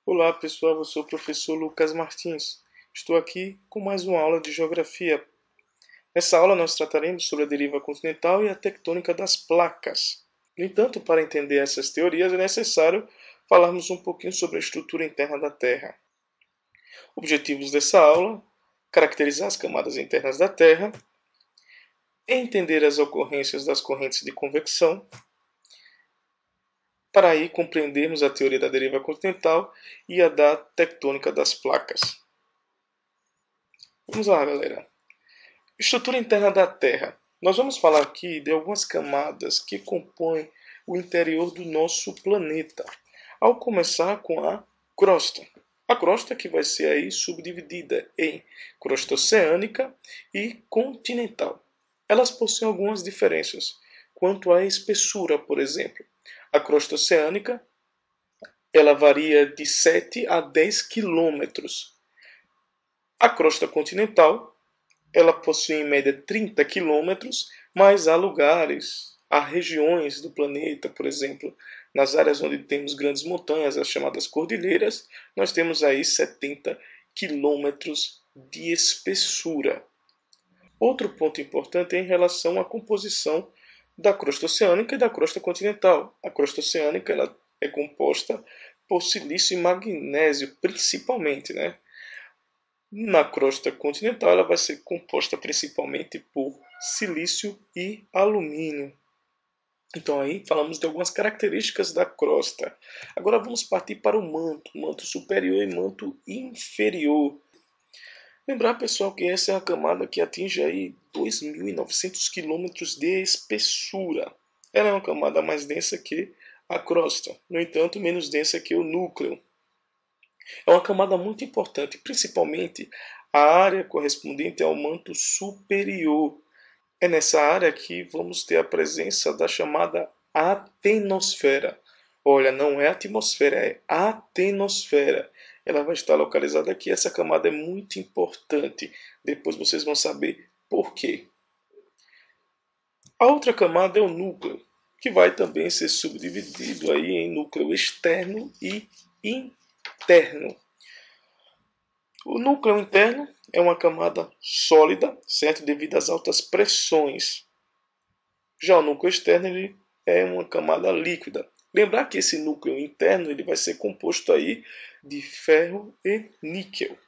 Olá pessoal, eu sou o professor Lucas Martins. Estou aqui com mais uma aula de Geografia. Nessa aula nós trataremos sobre a deriva continental e a tectônica das placas. No entanto, para entender essas teorias é necessário falarmos um pouquinho sobre a estrutura interna da Terra. Objetivos dessa aula: caracterizar as camadas internas da Terra, entender as ocorrências das correntes de convecção, para aí compreendermos a teoria da deriva continental e a da tectônica das placas. Vamos lá, galera. Estrutura interna da Terra. Nós vamos falar aqui de algumas camadas que compõem o interior do nosso planeta. Ao começar com a crosta. A crosta que vai ser aí subdividida em crosta oceânica e continental. Elas possuem algumas diferenças quanto à espessura, por exemplo. A crosta oceânica ela varia de 7 a 10 quilômetros. A crosta continental ela possui em média 30 quilômetros, mas há lugares, há regiões do planeta, por exemplo, nas áreas onde temos grandes montanhas, as chamadas cordilheiras, nós temos aí 70 quilômetros de espessura. Outro ponto importante é em relação à composição da crosta oceânica e da crosta continental. A crosta oceânica ela é composta por silício e magnésio, principalmente, né? Na crosta continental, ela vai ser composta principalmente por silício e alumínio. Então aí falamos de algumas características da crosta. Agora vamos partir para o manto superior e manto inferior. Lembrar, pessoal, que essa é a camada que atinge aí 2.900 km de espessura. Ela é uma camada mais densa que a crosta, no entanto, menos densa que o núcleo. É uma camada muito importante, principalmente a área correspondente ao manto superior. É nessa área que vamos ter a presença da chamada atenosfera. Olha, não é atmosfera, é atenosfera. Ela vai estar localizada aqui. Essa camada é muito importante. Depois vocês vão saber por quê. A outra camada é o núcleo, que vai também ser subdividido aí em núcleo externo e interno. O núcleo interno é uma camada sólida, certo? Devido às altas pressões. Já o núcleo externo ele é uma camada líquida. Lembrar que esse núcleo interno ele vai ser composto aí de ferro e níquel.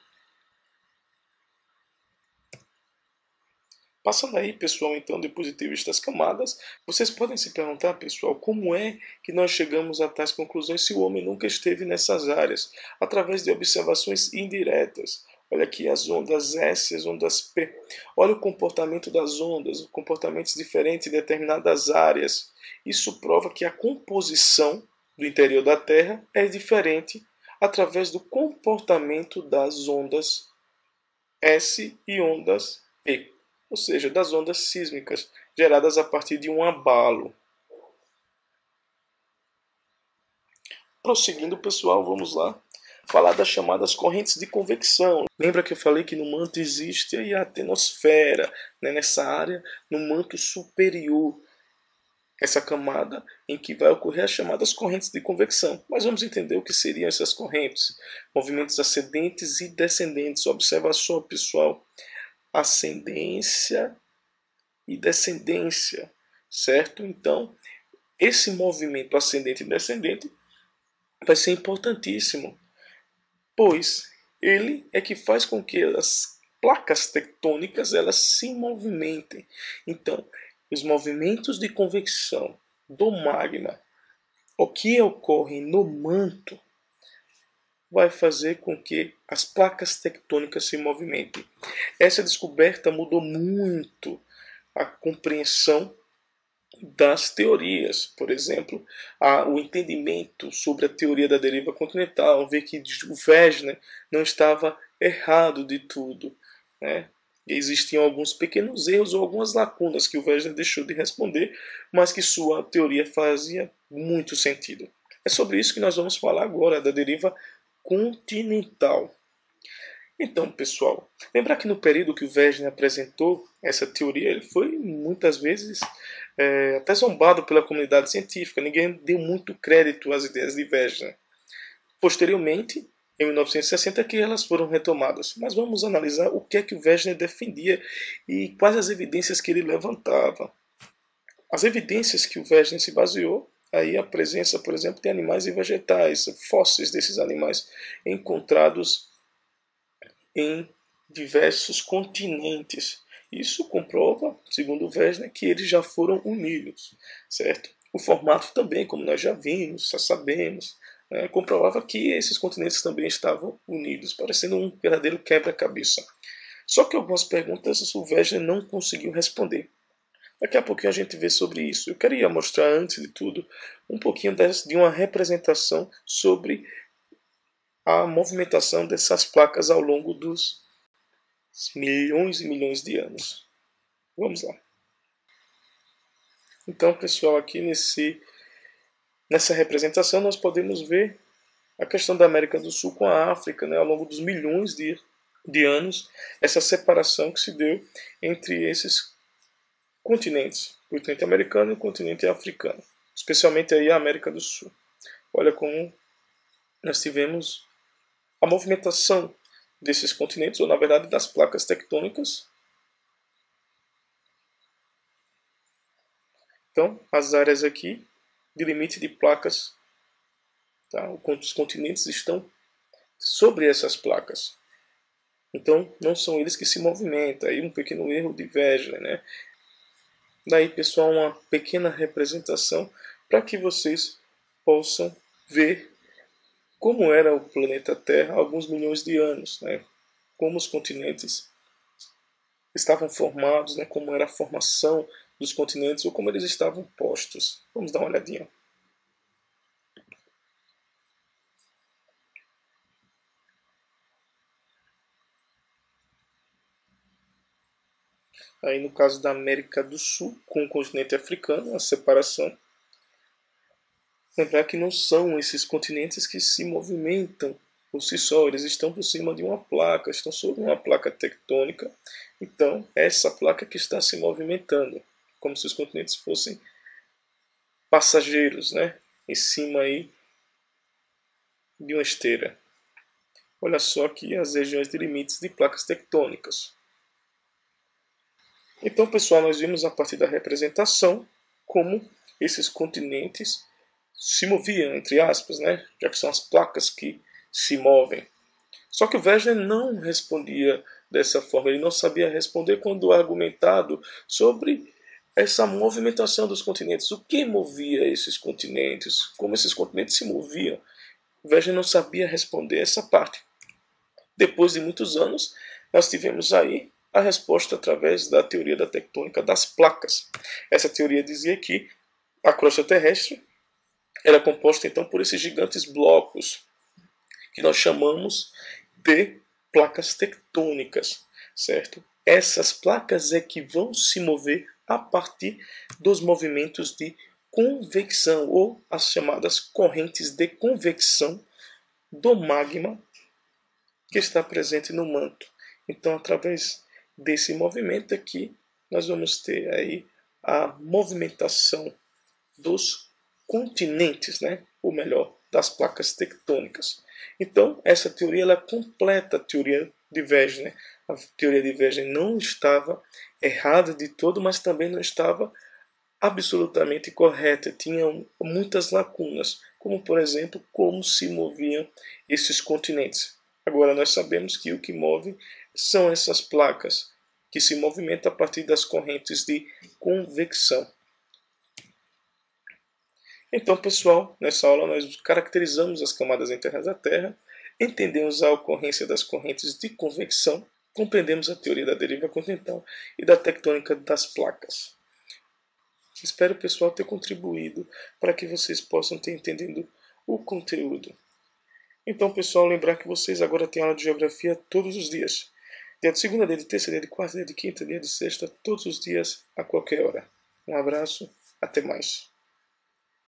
Passando aí, pessoal, então, depois de ter visto as camadas, vocês podem se perguntar, pessoal, como é que nós chegamos a tais conclusões se o homem nunca esteve nessas áreas? Através de observações indiretas. Olha aqui as ondas S, as ondas P. Olha o comportamento das ondas, comportamentos diferentes em determinadas áreas. Isso prova que a composição do interior da Terra é diferente através do comportamento das ondas S e ondas P, ou seja, das ondas sísmicas geradas a partir de um abalo. Prosseguindo, pessoal, vamos lá falar das chamadas correntes de convecção. Lembra que eu falei que no manto existe a atenosfera, né, nessa área, no manto superior, essa camada em que vai ocorrer as chamadas correntes de convecção. Mas vamos entender o que seriam essas correntes. Movimentos ascendentes e descendentes. Observa só, pessoal, ascendência e descendência, certo? Então, esse movimento ascendente e descendente vai ser importantíssimo, pois ele é que faz com que as placas tectônicas elas se movimentem. Então, os movimentos de convecção do magma, o que ocorre no manto, vai fazer com que as placas tectônicas se movimentem. Essa descoberta mudou muito a compreensão das teorias. Por exemplo, o entendimento sobre a teoria da deriva continental, ver que o Wegener não estava errado de tudo, né? Existiam alguns pequenos erros ou algumas lacunas que o Wegener deixou de responder, mas que sua teoria fazia muito sentido. É sobre isso que nós vamos falar agora, da deriva continental. Então, pessoal, lembrar que no período que o Wegener apresentou essa teoria, ele foi muitas vezes até zombado pela comunidade científica. Ninguém deu muito crédito às ideias de Wegener. Posteriormente, em 1960, que elas foram retomadas. Mas vamos analisar o que é que o Wegener defendia e quais as evidências que ele levantava. As evidências que o Wegener se baseou, aí a presença, por exemplo, de animais e vegetais, fósseis desses animais encontrados em diversos continentes. Isso comprova, segundo o Wegener, que eles já foram unidos, certo? O formato também, como nós já vimos, já sabemos, comprovava que esses continentes também estavam unidos, parecendo um verdadeiro quebra-cabeça. Só que algumas perguntas o Wegener não conseguiu responder. Daqui a pouquinho a gente vê sobre isso. Eu queria mostrar, antes de tudo, um pouquinho de uma representação sobre a movimentação dessas placas ao longo dos milhões e milhões de anos. Vamos lá. Então, pessoal, aqui nessa representação nós podemos ver a questão da América do Sul com a África, né, ao longo dos milhões de anos, essa separação que se deu entre esses continentes, o continente americano e o continente africano, especialmente aí a América do Sul. Olha como nós tivemos a movimentação desses continentes, ou na verdade das placas tectônicas. Então, as áreas aqui de limite de placas, tá? Os continentes estão sobre essas placas. Então, não são eles que se movimentam. Aí um pequeno erro de Wegener, né? Daí, pessoal, uma pequena representação para que vocês possam ver como era o planeta Terra há alguns milhões de anos, né? Como os continentes estavam formados, né? Como era a formação dos continentes ou como eles estavam postos. Vamos dar uma olhadinha. Aí no caso da América do Sul, com o continente africano, a separação. Lembrar que não são esses continentes que se movimentam por si só, eles estão por cima de uma placa, estão sobre uma placa tectônica. Então, é essa placa que está se movimentando, como se os continentes fossem passageiros, né? Em cima aí de uma esteira. Olha só aqui as regiões de limites de placas tectônicas. Então, pessoal, nós vimos a partir da representação como esses continentes se moviam, entre aspas, né? Já que são as placas que se movem. Só que o Wegener não respondia dessa forma, ele não sabia responder quando argumentado sobre essa movimentação dos continentes. O que movia esses continentes? Como esses continentes se moviam? O Wegener não sabia responder essa parte. Depois de muitos anos, nós tivemos aí a resposta através da teoria da tectônica das placas. Essa teoria dizia que a crosta terrestre era composta então por esses gigantes blocos que nós chamamos de placas tectônicas, certo? Essas placas é que vão se mover a partir dos movimentos de convecção ou as chamadas correntes de convecção do magma que está presente no manto. Então, através desse movimento aqui, nós vamos ter aí a movimentação dos continentes, né? Ou melhor, das placas tectônicas. Então, essa teoria ela completa a teoria de Wegener. A teoria de Wegener não estava errada de todo, mas também não estava absolutamente correta. Tinha muitas lacunas, como, por exemplo, como se moviam esses continentes. Agora, nós sabemos que o que move são essas placas, que se movimentam a partir das correntes de convecção. Então, pessoal, nessa aula nós caracterizamos as camadas internas da Terra, entendemos a ocorrência das correntes de convecção, compreendemos a teoria da deriva continental e da tectônica das placas. Espero, pessoal, ter contribuído para que vocês possam ter entendido o conteúdo. Então, pessoal, lembrar que vocês agora têm aula de geografia todos os dias. Dia de segunda, dia de terça, dia de quarta, dia de quinta, dia de sexta, todos os dias, a qualquer hora. Um abraço, até mais.